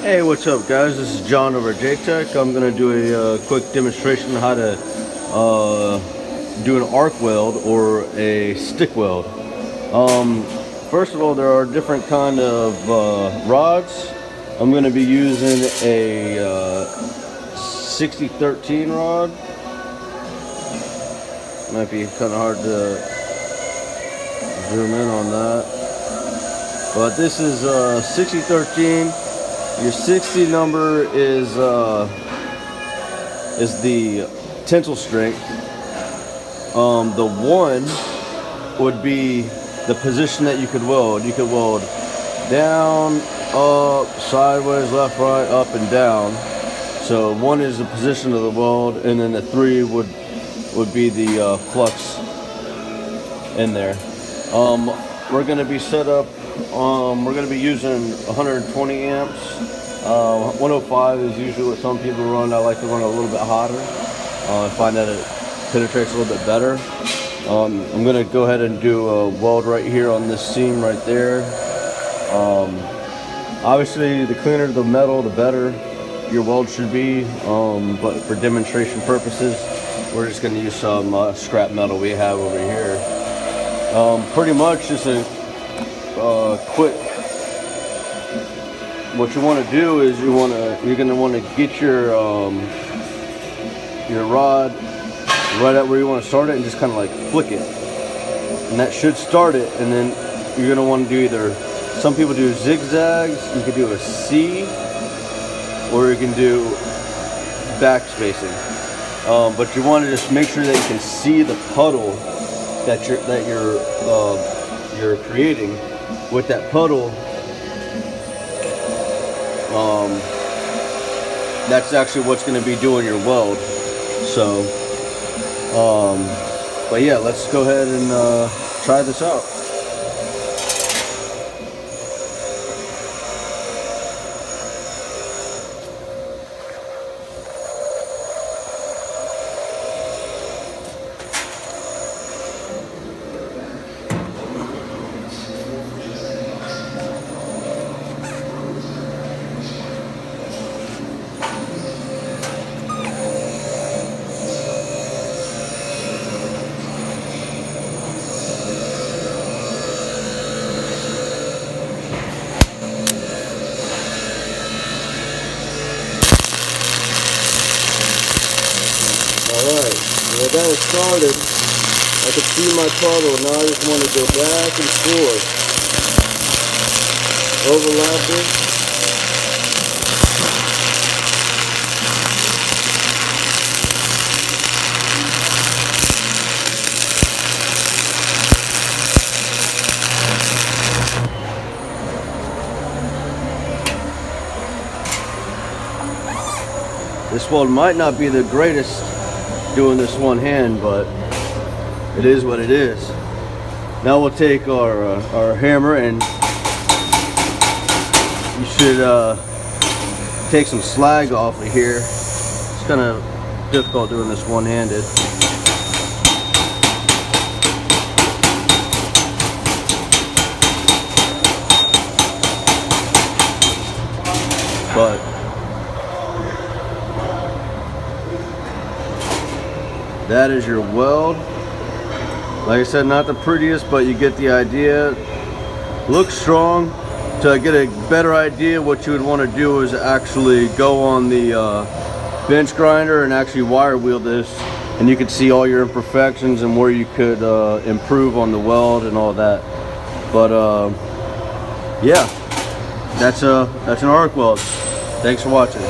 Hey, what's up guys? This is John over at J-Tech. I'm going to do a quick demonstration on how to do an arc weld or a stick weld. First of all, there are different kind of rods. I'm going to be using a 6013 rod. Might be kind of hard to zoom in on that, but this is 6013. Your 60 number is the tensile strength. The 1 would be the position that you could weld. You could weld down, up, sideways, left, right, up, and down. So 1 is the position of the weld, and then the 3 would be the flux in there. We're going to be set up. We're going to be using 120 amps. 105 is usually what some people run. I like to run a little bit hotter. I find that it penetrates a little bit better. I'm going to go ahead and do a weld right here on this seam right there. Obviously, the cleaner the metal, the better your weld should be. But for demonstration purposes, we're just going to use some scrap metal we have over here. Pretty much just a quick. What you want to do is you're going to want to get your rod right at where you want to start it and just kind of like flick it, and that should start it. And then you're going to want to do either, some people do zigzags, you could do a C, or you can do back spacing. But you want to just make sure that you can see the puddle that you're creating. With that puddle, that's actually what's going to be doing your weld. So, but yeah, let's go ahead and try this out. Alright, well, that was started. I could see my puddle. Now I just want to go back and forth. Overlap it. This weld might not be the greatest doing this one hand, but it is what it is. Now we'll take our hammer, and you should take some slag off of here. It's kind of difficult doing this one-handed. But that is your weld. Like I said, not the prettiest, but you get the idea. Looks strong. To get a better idea, what you would want to do is actually go on the bench grinder and actually wire wheel this, and you can see all your imperfections and where you could improve on the weld and all that. But yeah, that's an arc weld. Thanks for watching.